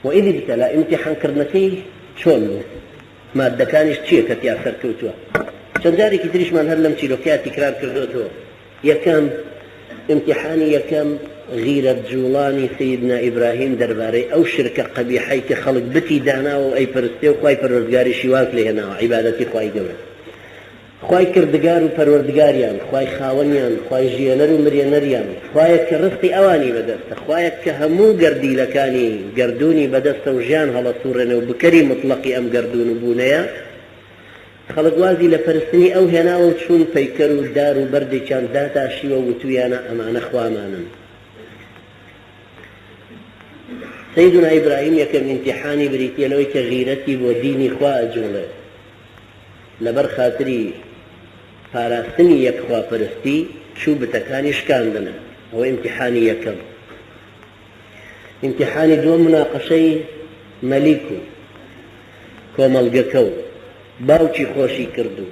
وإذ ابتلى امتحان كرنكي شون مادة كانش تشيك تياسر كوتوا شنجاري كتريش من هلم تشيلوكيات تكرار كردوتوا يكم امتحاني يكم غيرة جولاني سيدنا إبراهيم درباري أو شركة قبيحة كخلق بتي دانا وأي فرستي وخواي پروردگاري شواك لهنا وعبادتي خواي دولة خواي كردگار وپروردگاريان خواي خاونيان خواي جيانر ومريانريان خواي كرستي أواني بدست خواي كهمو قردي لكاني قردوني بدست وجان هلا صورنا وبكري مطلقي أم قردون بونيا خلق وازي لفرستني أو هنا وشون فيكروا دار وبردي كان داتا شيوة وتويانا أمان أخوامانا سيدنا إبراهيم يكم امتحاني بريتي لوي كغيرتي وديني خوا أجوله لبر خاطري فاراستني يكخوا فرستي شو بتكاني شكاندنا هو امتحاني يكم امتحاني دو مناقشي مليكو كوملقكو باوچی خۆشی کردو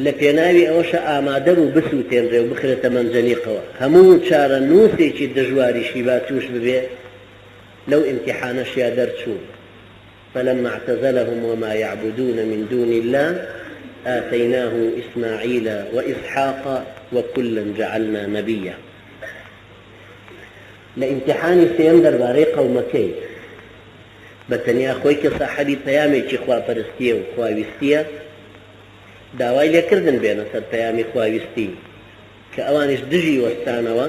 لە پێناوی ئەوەشە ئامادە بوو بسووتێنرێ و بخرێتە مەنجەنیقەوە هەموو چارە نووسێکی دژواریشی با توش ببێ لەو ئیمتیحانەشیا دەرچوو فلما اعتزلهم وما يعبدون من دون الله آتيناه إسماعيل وإسحاق وكلا جعلنا نبيا لامتحان سيندر باري قومكي بەتەنیا خۆی کە ساحەبی پەیامێکی خواپەرستیە و خواویستیە داوای لێکردن بێنە سەر پەیامی خواویستی کە ئەوانش دژی وەستانەوە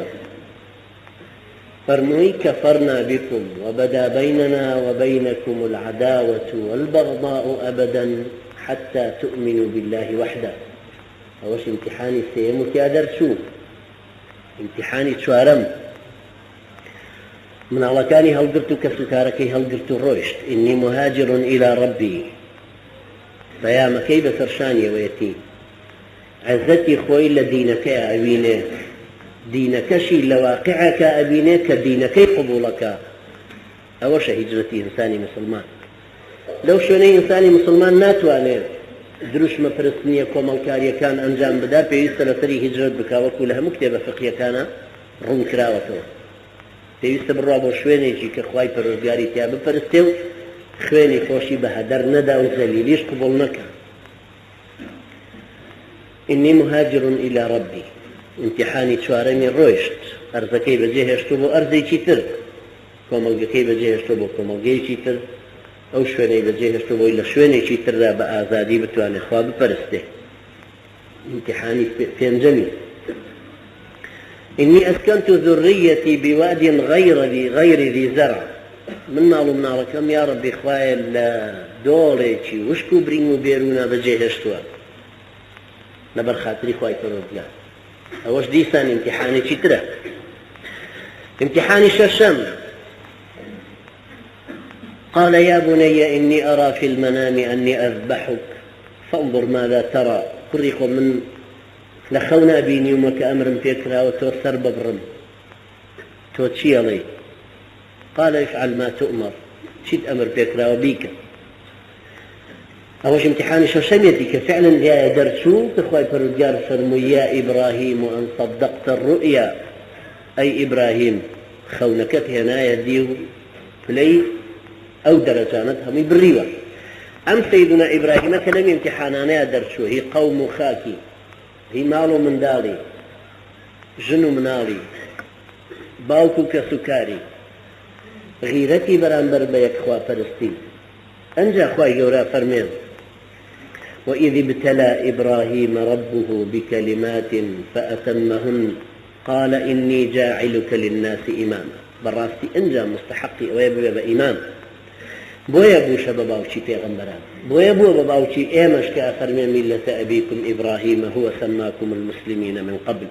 فەرمووی کەفەرنا بکم وبدا بیننا وبینکم العداوة والبغضاء أبدا حتى تؤمنوا بالله وحده ئەوەش امتحانی سێیەم و تیا دەرچوو امتحانی چوارەم من الله كان هلقرت كسكارك هلقرت الرشد إني مهاجر إلى ربي فيا مكي بسرشاني ويتي عزتي خوي لدينك أبيني دينك شي لواقعك أبيني كدينك قبولك أوش هجرتي إنساني مسلمان لو شوني إنساني مسلمان ناتواني دروش مفرسنية كومالكاريا كان أنجام بدا بيست لسري هجرت بكاوكو لها مكتبة فقهية كان رون كراوته پێویستە بڕوا بۆ شوێنێکی کە خوای پەروەردگاری تیا بپەرستێ و خوێنی خۆشی بە هەدەر نەدا و زەلیلیش قبوڵ نەکا إني مهاجر إلى ربي امتحانی چوارەمی ڕۆیشت ئەرزەکەی بەجێهێشتوو بۆ ئەرزێکی تر کۆمەڵگەکەی بەجێهێشتوو بۆ کۆمەڵگەیەکی تر ئەو شوێنەی بەجێهێشتوو بۆی لە شوێنێکی تردا بە ئازادی بتوانێت خوا بپەرستێ امتحانی پێنجەمی إني أسكنت ذريتي بواد غير ذي زرع من مالو مناڵەکەم يا ربي خوایە لە دۆڵێکی وشک و برینگ و بێروونە بەجێهێشتووە لەبەر خاتری خوای پەروەردگار ئەوەش دیسان امتحانێکی ترە امتحانی شەشەم قال يا بني إني أرى في المنام أني أذبحك فانظر ماذا ترى كڕی خۆ من لخونا بيني ومك أمر فيكرا وتوسر ببرم توتشيلي قال افعل ما تؤمر شد أمر فيكرا وبيك أوش امتحان شميتك فعلا يا درسو تخواي فرجار فرمو يا إبراهيم أن صدقت الرؤيا أي إبراهيم خونك هنا يديه فلي أو درجانتها من بالريوة أم سيدنا إبراهيم كلم امتحانانا درسو هي قوم خاكي هي مالو من دالي جنو منالي باوكو كسكاري غيرتي برانبر بيك خوا فرستي أنجا خواي جورا فرمين وإذ ابتلى إبراهيم ربه بكلمات فأتمهن قال إني جاعلك للناس إماما براستي أنجا مستحقي ويبقى إمام بويا بوشا بباوشي پیغمبران بويا بوشا بباوشي ايمش كأفرمي ملة أبيكم إبراهيم هو سماكم المسلمين من قبل